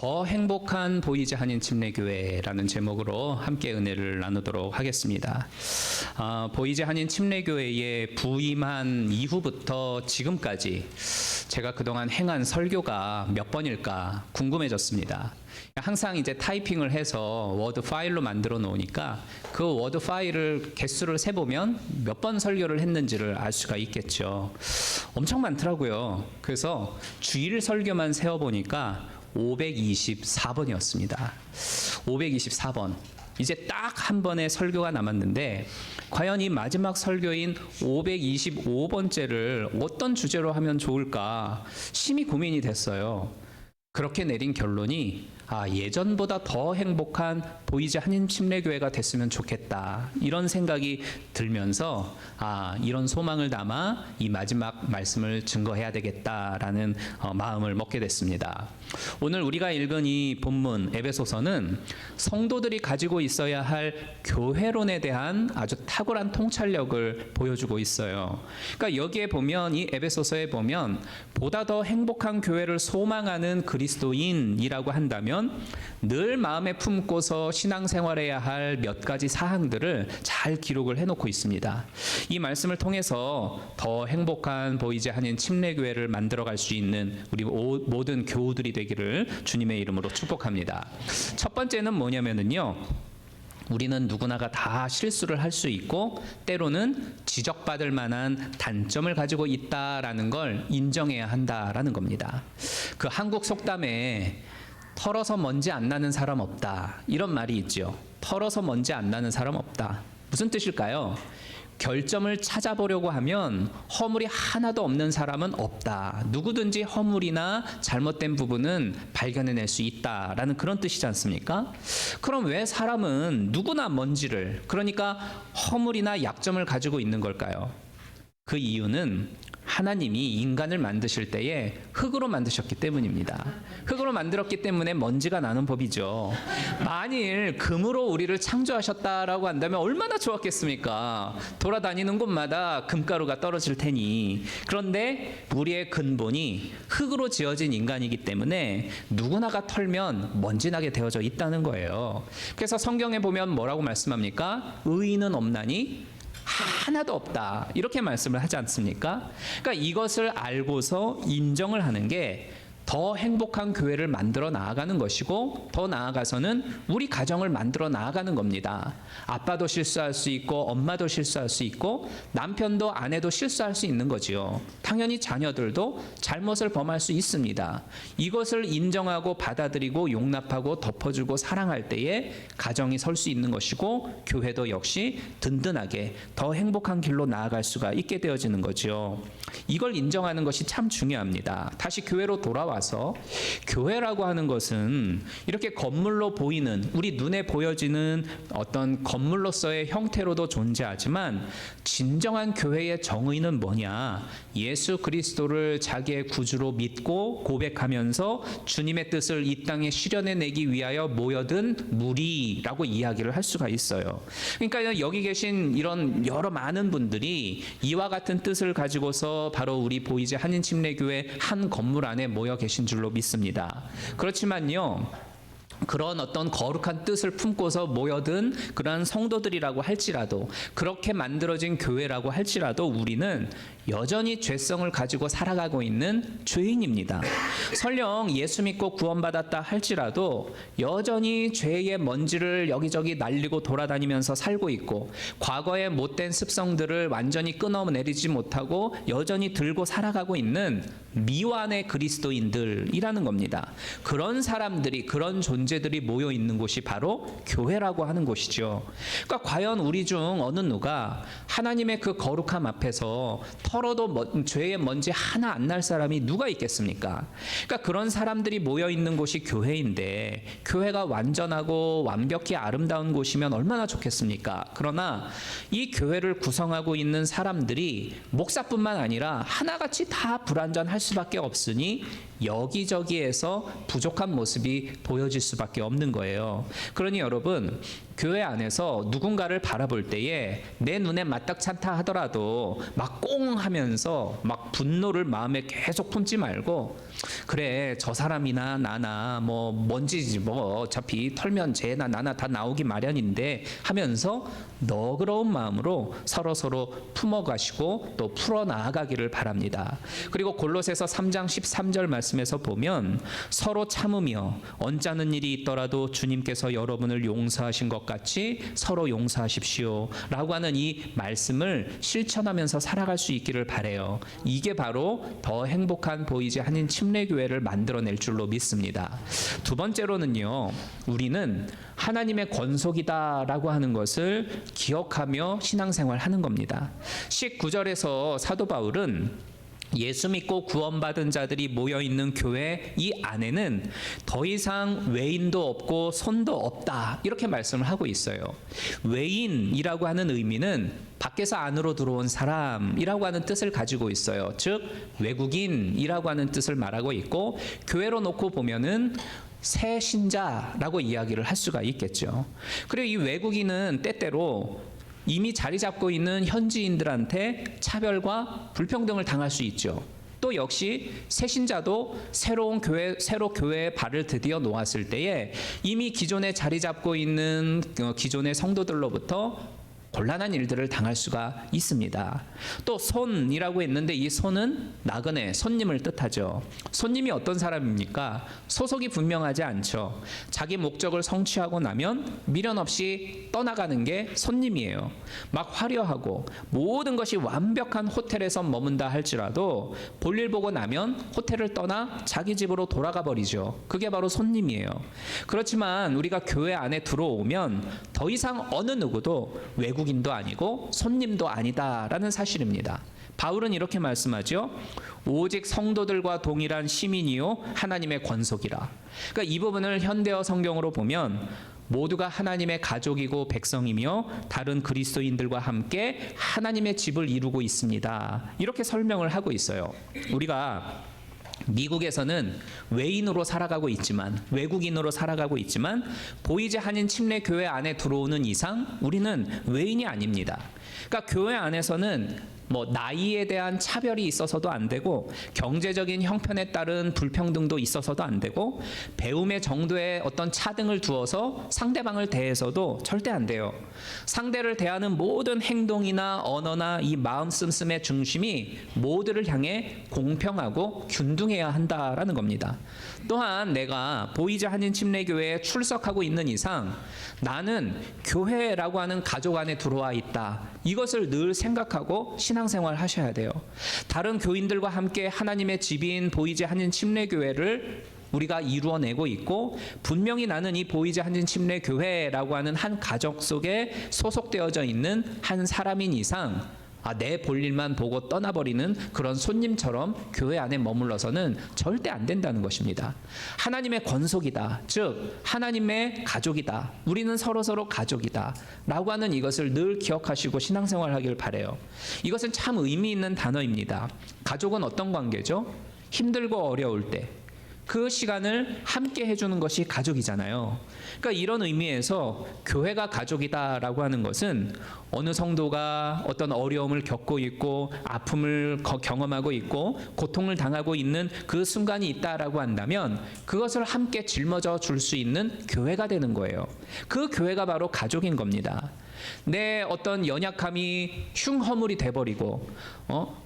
더 행복한 보이지 한인 침례교회라는 제목으로 함께 은혜를 나누도록 하겠습니다. 보이지 한인 침례교회에 부임한 이후부터 지금까지 제가 그동안 행한 설교가 몇 번일까 궁금해졌습니다. 항상 이제 타이핑을 해서 워드 파일로 만들어 놓으니까 그 워드 파일을 개수를 세보면 몇 번 설교를 했는지를 알 수가 있겠죠. 엄청 많더라고요. 그래서 주일 설교만 세어보니까 524번이었습니다. 524번. 이제 딱 한 번의 설교가 남았는데 과연 이 마지막 설교인 525번째를 어떤 주제로 하면 좋을까 심히 고민이 됐어요. 그렇게 내린 결론이 예전보다 더 행복한 보이지 한인 침례교회가 됐으면 좋겠다, 이런 생각이 들면서 이런 소망을 담아 이 마지막 말씀을 증거해야 되겠다라는 마음을 먹게 됐습니다. 오늘 우리가 읽은 이 본문 에베소서는 성도들이 가지고 있어야 할 교회론에 대한 아주 탁월한 통찰력을 보여주고 있어요. 그러니까 여기에 보면, 이 에베소서에 보면 보다 더 행복한 교회를 소망하는 그리스도인이라고 한다면 늘 마음에 품고서 신앙생활해야 할 몇 가지 사항들을 잘 기록을 해놓고 있습니다. 이 말씀을 통해서 더 행복한 보이지 한인 침례교회를 만들어갈 수 있는 우리 모든 교우들이 되기를 주님의 이름으로 축복합니다. 첫 번째는 뭐냐면요, 우리는 누구나가 다 실수를 할 수 있고 때로는 지적받을 만한 단점을 가지고 있다라는 걸 인정해야 한다라는 겁니다. 그 한국 속담에 털어서 먼지 안 나는 사람 없다, 이런 말이 있죠. 털어서 먼지 안 나는 사람 없다. 무슨 뜻일까요? 결점을 찾아보려고 하면 허물이 하나도 없는 사람은 없다. 누구든지 허물이나 잘못된 부분은 발견해낼 수 있다라는 그런 뜻이지 않습니까? 그럼 왜 사람은 누구나 먼지를, 그러니까 허물이나 약점을 가지고 있는 걸까요? 그 이유는 하나님이 인간을 만드실 때에 흙으로 만드셨기 때문입니다. 흙으로 만들었기 때문에 먼지가 나는 법이죠. 만일 금으로 우리를 창조하셨다라고 한다면 얼마나 좋았겠습니까? 돌아다니는 곳마다 금가루가 떨어질 테니. 그런데 우리의 근본이 흙으로 지어진 인간이기 때문에 누구나가 털면 먼지 나게 되어져 있다는 거예요. 그래서 성경에 보면 뭐라고 말씀합니까? 의인은 없나니 하나도 없다, 이렇게 말씀을 하지 않습니까? 그러니까 이것을 알고서 인정을 하는 게 더 행복한 교회를 만들어 나아가는 것이고, 더 나아가서는 우리 가정을 만들어 나아가는 겁니다. 아빠도 실수할 수 있고 엄마도 실수할 수 있고 남편도 아내도 실수할 수 있는 거지요. 당연히 자녀들도 잘못을 범할 수 있습니다. 이것을 인정하고 받아들이고 용납하고 덮어주고 사랑할 때에 가정이 설 수 있는 것이고, 교회도 역시 든든하게 더 행복한 길로 나아갈 수가 있게 되어지는 거죠. 이걸 인정하는 것이 참 중요합니다. 다시 교회로 돌아와서 교회라고 하는 것은 이렇게 건물로 보이는, 우리 눈에 보여지는 어떤 건물로서의 형태로도 존재하지만 진정한 교회의 정의는 뭐냐? 예수 그리스도를 자기의 구주로 믿고 고백하면서 주님의 뜻을 이 땅에 실현해내기 위하여 모여든 무리라고 이야기를 할 수가 있어요. 그러니까 여기 계신 이런 여러 많은 분들이 이와 같은 뜻을 가지고서 바로 우리 보이지 한인 침례교회 한 건물 안에 모여 계신 줄로 믿습니다. 그렇지만요, 그런 어떤 거룩한 뜻을 품고서 모여든 그러한 성도들이라고 할지라도, 그렇게 만들어진 교회라고 할지라도 우리는 여전히 죄성을 가지고 살아가고 있는 죄인입니다. 설령 예수 믿고 구원받았다 할지라도 여전히 죄의 먼지를 여기저기 날리고 돌아다니면서 살고 있고, 과거의 못된 습성들을 완전히 끊어내리지 못하고 여전히 들고 살아가고 있는 미완의 그리스도인들이라는 겁니다. 그런 사람들이, 그런 존재들이 모여 있는 곳이 바로 교회라고 하는 곳이죠. 그러니까 과연 우리 중 어느 누가 하나님의 그 거룩함 앞에서 털어도 죄의 먼지 하나 안 날 사람이 누가 있겠습니까? 그러니까 그런 사람들이 모여 있는 곳이 교회인데, 교회가 완전하고 완벽히 아름다운 곳이면 얼마나 좋겠습니까? 그러나 이 교회를 구성하고 있는 사람들이 목사뿐만 아니라 하나같이 다 불완전할 수밖에 없으니 여기저기에서 부족한 모습이 보여질 수밖에 없는 거예요. 그러니 여러분, 교회 안에서 누군가를 바라볼 때에 내 눈에 마땅찮다 하더라도 막 꽁 하면서 막 막 분노를 마음에 계속 품지 말고, 그래 저 사람이나 나나 뭐 뭔지 뭐 어차피 털면 쟤나 나나 다 나오기 마련인데 하면서 너그러운 마음으로 서로 품어가시고 또 풀어나가기를 바랍니다. 그리고 골로새서 3장 13절 말씀에서 보면 서로 참으며 언짢은 일이 있더라도 주님께서 여러분을 용서하신 것 같이 서로 용서하십시오 라고 하는 이 말씀을 실천하면서 살아갈 수 있기를 바라요. 이게 바로 더 행복한 보이지 한인 침례교회를 만들어낼 줄로 믿습니다. 두 번째로는요, 우리는 하나님의 권속이다라고 하는 것을 기억하며 신앙생활하는 겁니다. 19절에서 사도 바울은 예수 믿고 구원받은 자들이 모여있는 교회 이 안에는 더 이상 외인도 없고 손도 없다 이렇게 말씀을 하고 있어요. 외인이라고 하는 의미는 밖에서 안으로 들어온 사람이라고 하는 뜻을 가지고 있어요. 즉 외국인이라고 하는 뜻을 말하고 있고, 교회로 놓고 보면은 새 신자라고 이야기를 할 수가 있겠죠. 그리고 이 외국인은 때때로 이미 자리 잡고 있는 현지인들한테 차별과 불평등을 당할 수 있죠. 또 역시 새신자도 새로 교회에 발을 드디어 놓았을 때에 이미 기존에 자리 잡고 있는 기존의 성도들로부터 곤란한 일들을 당할 수가 있습니다. 또 손이라고 했는데 이 손은 나그네, 손님을 뜻하죠. 손님이 어떤 사람입니까? 소속이 분명하지 않죠. 자기 목적을 성취하고 나면 미련 없이 떠나가는 게 손님이에요. 막 화려하고 모든 것이 완벽한 호텔에서 머문다 할지라도 볼일 보고 나면 호텔을 떠나 자기 집으로 돌아가 버리죠. 그게 바로 손님이에요. 그렇지만 우리가 교회 안에 들어오면 더 이상 어느 누구도 외국인도 아니고 손님도 아니다라는 사실입니다. 바울은 이렇게 말씀하죠. 오직 성도들과 동일한 시민이요 하나님의 권속이라. 그러니까 이 부분을 현대어 성경으로 보면 모두가 하나님의 가족이고 백성이며 다른 그리스도인들과 함께 하나님의 집을 이루고 있습니다. 이렇게 설명을 하고 있어요. 우리가 미국에서는 외인으로 살아가고 있지만, 외국인으로 살아가고 있지만 보이지 한인 침례교회 안에 들어오는 이상 우리는 외인이 아닙니다. 그러니까 교회 안에서는 뭐 나이에 대한 차별이 있어서도 안 되고, 경제적인 형편에 따른 불평등도 있어서도 안 되고, 배움의 정도에 어떤 차등을 두어서 상대방을 대해서도 절대 안 돼요. 상대를 대하는 모든 행동이나 언어나 이 마음 씀씀의 중심이 모두를 향해 공평하고 균등해야 한다라는 겁니다. 또한 내가 보이지 한인 침례교회에 출석하고 있는 이상 나는 교회라고 하는 가족 안에 들어와 있다. 이것을 늘 생각하고 신앙생활 하셔야 돼요. 다른 교인들과 함께 하나님의 집인 보이지 한인 침례교회를 우리가 이루어내고 있고, 분명히 나는 이 보이지 한인 침례교회라고 하는 한 가족 속에 소속되어져 있는 한 사람인 이상 내 볼일만 보고 떠나버리는 그런 손님처럼 교회 안에 머물러서는 절대 안 된다는 것입니다. 하나님의 권속이다. 즉 하나님의 가족이다. 우리는 서로 가족이다 라고 하는 이것을 늘 기억하시고 신앙생활 하길 바라요. 이것은 참 의미 있는 단어입니다. 가족은 어떤 관계죠? 힘들고 어려울 때 그 시간을 함께 해주는 것이 가족이잖아요. 그러니까 이런 의미에서 교회가 가족이다라고 하는 것은 어느 성도가 어떤 어려움을 겪고 있고 아픔을 경험하고 있고 고통을 당하고 있는 그 순간이 있다라고 한다면 그것을 함께 짊어져 줄 수 있는 교회가 되는 거예요. 그 교회가 바로 가족인 겁니다. 내 어떤 연약함이 흉허물이 돼버리고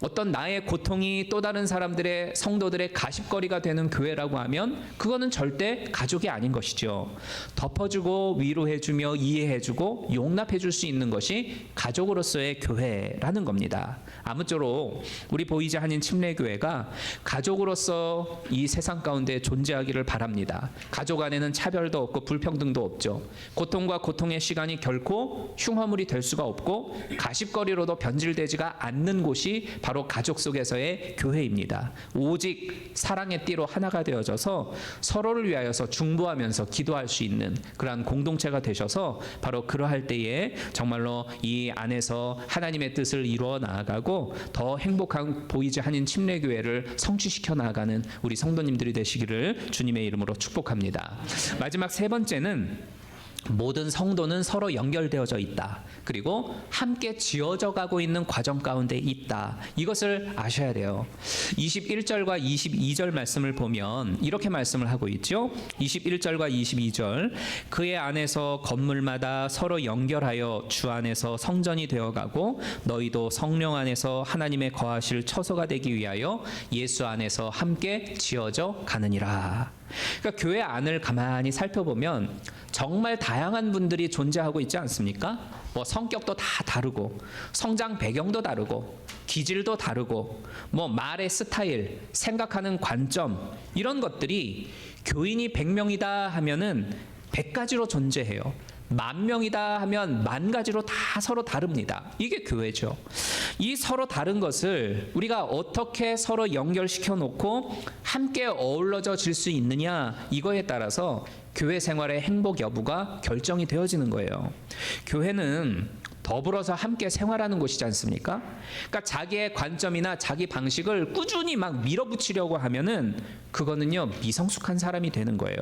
어떤 나의 고통이 또 다른 사람들의 성도들의 가십거리가 되는 교회라고 하면 그거는 절대 가족이 아닌 것이죠. 덮어주고 위로해주며 이해해주고 용납해줄 수 있는 것이 가족으로서의 교회라는 겁니다. 아무쪼록 우리 보이지 한인 침례교회가 가족으로서 이 세상 가운데 존재하기를 바랍니다. 가족 안에는 차별도 없고 불평등도 없죠. 고통과 고통의 시간이 결코 흉허물이 될 수가 없고 가십거리로도 변질되지가 않는 곳이 바로 가족 속에서의 교회입니다. 오직 사랑의 띠로 하나가 되어져서 서로를 위하여서 중보하면서 기도할 수 있는 그러한 공동체가 되셔서 바로 그러할 때에 정말로 이 안에서 하나님의 뜻을 이루어 나아가고 더 행복한 보이지 한인 침례교회를 성취시켜 나아가는 우리 성도님들이 되시기를 주님의 이름으로 축복합니다. 마지막 세 번째는 모든 성도는 서로 연결되어져 있다. 그리고 함께 지어져 가고 있는 과정 가운데 있다. 이것을 아셔야 돼요. 21절과 22절 말씀을 보면 이렇게 말씀을 하고 있죠. 21절과 22절, 그의 안에서 건물마다 서로 연결하여 주 안에서 성전이 되어가고 너희도 성령 안에서 하나님의 거하실 처소가 되기 위하여 예수 안에서 함께 지어져 가느니라. 그러니까 교회 안을 가만히 살펴보면 정말 다양한 분들이 존재하고 있지 않습니까? 뭐 성격도 다 다르고, 성장 배경도 다르고, 기질도 다르고, 뭐 말의 스타일, 생각하는 관점, 이런 것들이 교인이 100명이다 하면은 100가지로 존재해요. 10,000명이다 하면 10,000가지로 다 서로 다릅니다. 이게 교회죠. 이 서로 다른 것을 우리가 어떻게 서로 연결시켜 놓고 함께 어우러져 질 수 있느냐, 이거에 따라서 교회 생활의 행복 여부가 결정이 되어지는 거예요. 교회는 더불어서 함께 생활하는 곳이지 않습니까? 그러니까 자기의 관점이나 자기 방식을 꾸준히 막 밀어붙이려고 하면은 그거는요, 미성숙한 사람이 되는 거예요.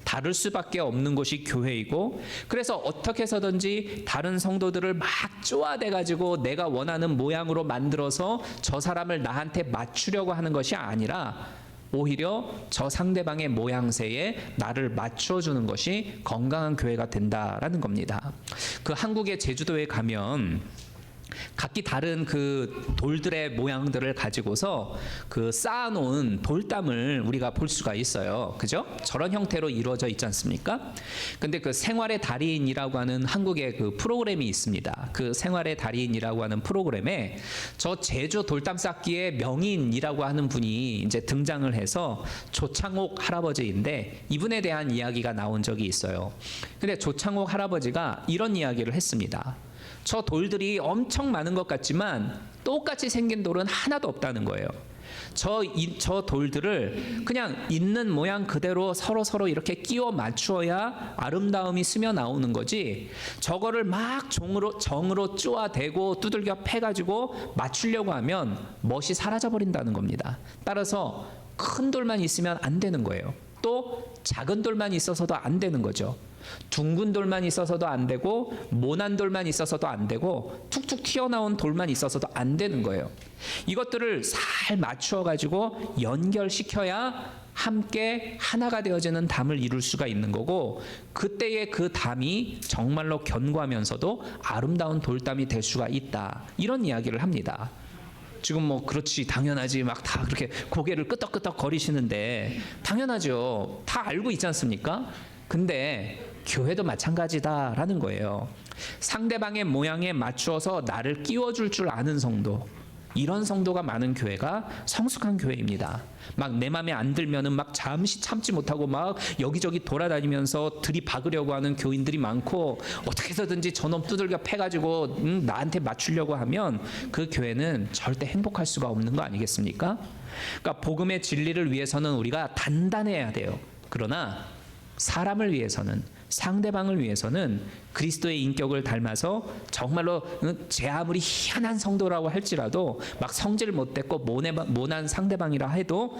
다를 수밖에 없는 곳이 교회이고, 그래서 어떻게 해서든지 다른 성도들을 막 쪼아대 가지고 내가 원하는 모양으로 만들어서 저 사람을 나한테 맞추려고 하는 것이 아니라 오히려 저 상대방의 모양새에 나를 맞춰주는 것이 건강한 교회가 된다라는 겁니다. 그 한국의 제주도에 가면 각기 다른 그 돌들의 모양들을 가지고서 그 쌓아놓은 돌담을 우리가 볼 수가 있어요. 그죠? 저런 형태로 이루어져 있지 않습니까? 근데 그 생활의 달인이라고 하는 한국의 그 프로그램이 있습니다. 그 생활의 달인이라고 하는 프로그램에 저 제주 돌담 쌓기의 명인이라고 하는 분이 이제 등장을 해서 조창옥 할아버지인데, 이분에 대한 이야기가 나온 적이 있어요. 근데 조창옥 할아버지가 이런 이야기를 했습니다. 저 돌들이 엄청 많은 것 같지만 똑같이 생긴 돌은 하나도 없다는 거예요. 저 돌들을 그냥 있는 모양 그대로 서로 이렇게 끼워 맞추어야 아름다움이 스며 나오는 거지, 저거를 막 정으로 쪼아대고 두들겨 패가지고 맞추려고 하면 멋이 사라져 버린다는 겁니다. 따라서 큰 돌만 있으면 안 되는 거예요. 또 작은 돌만 있어서도 안 되는 거죠. 둥근 돌만 있어서도 안 되고, 모난 돌만 있어서도 안 되고, 툭툭 튀어나온 돌만 있어서도 안 되는 거예요. 이것들을 잘 맞추어 가지고 연결시켜야 함께 하나가 되어지는 담을 이룰 수가 있는 거고, 그때의 그 담이 정말로 견고하면서도 아름다운 돌담이 될 수가 있다, 이런 이야기를 합니다. 지금 뭐 그렇지, 당연하지, 막 다 그렇게 고개를 끄덕끄덕 거리시는데, 당연하죠. 다 알고 있지 않습니까? 근데 교회도 마찬가지다라는 거예요. 상대방의 모양에 맞추어서 나를 끼워줄 줄 아는 성도, 이런 성도가 많은 교회가 성숙한 교회입니다. 막 내 맘에 안 들면은 막 잠시 참지 못하고 막 여기저기 돌아다니면서 들이박으려고 하는 교인들이 많고, 어떻게 해서든지 저놈 두들겨 패가지고 나한테 맞추려고 하면 그 교회는 절대 행복할 수가 없는 거 아니겠습니까? 그러니까 복음의 진리를 위해서는 우리가 단단해야 돼요. 그러나 사람을 위해서는, 상대방을 위해서는 그리스도의 인격을 닮아서 정말로 제 아무리 희한한 성도라고 할지라도, 막 성질 못됐고 모난 상대방이라 해도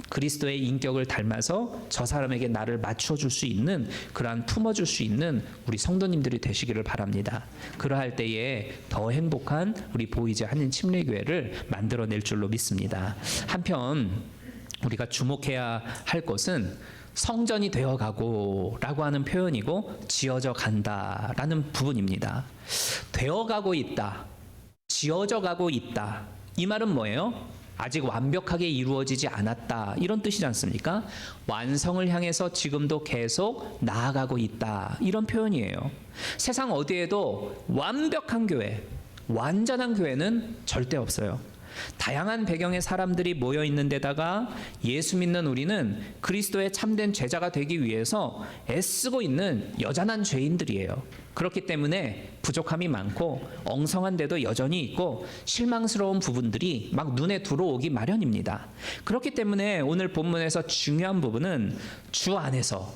그리스도의 인격을 닮아서 저 사람에게 나를 맞춰줄 수 있는, 그러한 품어줄 수 있는 우리 성도님들이 되시기를 바랍니다. 그러할 때에 더 행복한 우리 보이지 않는 침례교회를 만들어낼 줄로 믿습니다. 한편 우리가 주목해야 할 것은 성전이 되어가고 라고 하는 표현이고, 지어져 간다라는 부분입니다. 되어가고 있다, 지어져 가고 있다, 이 말은 뭐예요? 아직 완벽하게 이루어지지 않았다, 이런 뜻이지 않습니까? 완성을 향해서 지금도 계속 나아가고 있다, 이런 표현이에요. 세상 어디에도 완벽한 교회, 완전한 교회는 절대 없어요. 다양한 배경의 사람들이 모여 있는 데다가 예수 믿는 우리는 그리스도의 참된 제자가 되기 위해서 애쓰고 있는 여전한 죄인들이에요. 그렇기 때문에 부족함이 많고 엉성한데도 여전히 있고 실망스러운 부분들이 막 눈에 들어오기 마련입니다. 그렇기 때문에 오늘 본문에서 중요한 부분은 주 안에서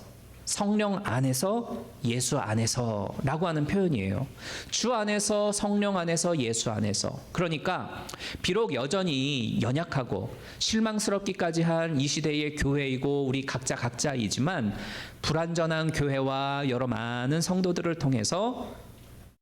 성령 안에서 예수 안에서라고 하는 표현이에요. 주 안에서 성령 안에서 예수 안에서. 그러니까 비록 여전히 연약하고 실망스럽기까지 한 이 시대의 교회이고 우리 각자이지만 불완전한 교회와 여러 많은 성도들을 통해서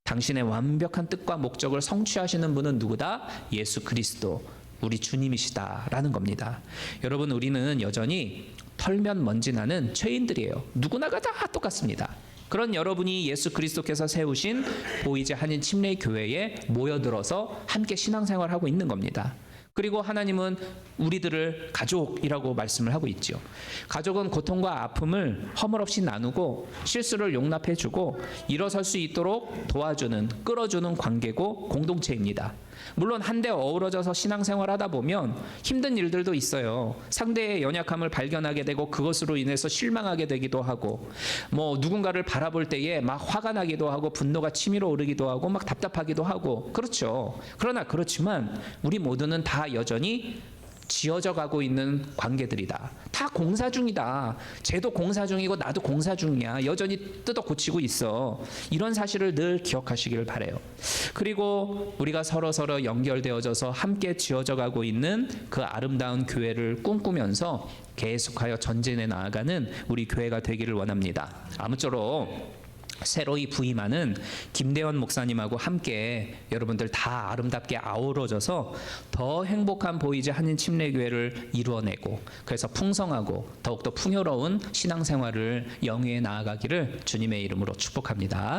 당신의 완벽한 뜻과 목적을 성취하시는 분은 누구다? 예수 그리스도, 우리 주님이시다라는 겁니다. 여러분, 우리는 여전히 털면 먼지 나는 죄인들이에요. 누구나가 다 똑같습니다. 그런 여러분이 예수 그리스도께서 세우신 보이지 한인 침례교회에 모여들어서 함께 신앙생활하고 있는 겁니다. 그리고 하나님은 우리들을 가족이라고 말씀을 하고 있죠. 가족은 고통과 아픔을 허물없이 나누고 실수를 용납해주고 일어설 수 있도록 도와주는, 끌어주는 관계고 공동체입니다. 물론 한데 어우러져서 신앙생활 하다 보면 힘든 일들도 있어요. 상대의 연약함을 발견하게 되고 그것으로 인해서 실망하게 되기도 하고, 누군가를 바라볼 때에 막 화가 나기도 하고 분노가 치밀어 오르기도 하고 막 답답하기도 하고, 그렇죠. 그렇지만 우리 모두는 다 여전히 지어져 가고 있는 관계들이다. 다 공사 중이다. 쟤도 공사 중이고 나도 공사 중이야. 여전히 뜯어 고치고 있어. 이런 사실을 늘 기억하시길 바라요. 그리고 우리가 서로 연결되어져서 함께 지어져 가고 있는 그 아름다운 교회를 꿈꾸면서 계속하여 전진해 나아가는 우리 교회가 되기를 원합니다. 아무쪼록 새로이 부임하는 김대원 목사님하고 함께 여러분들 다 아름답게 아우러져서 더 행복한 보이지 한인 침례교회를 이루어내고, 그래서 풍성하고 더욱더 풍요로운 신앙생활을 영위해 나아가기를 주님의 이름으로 축복합니다.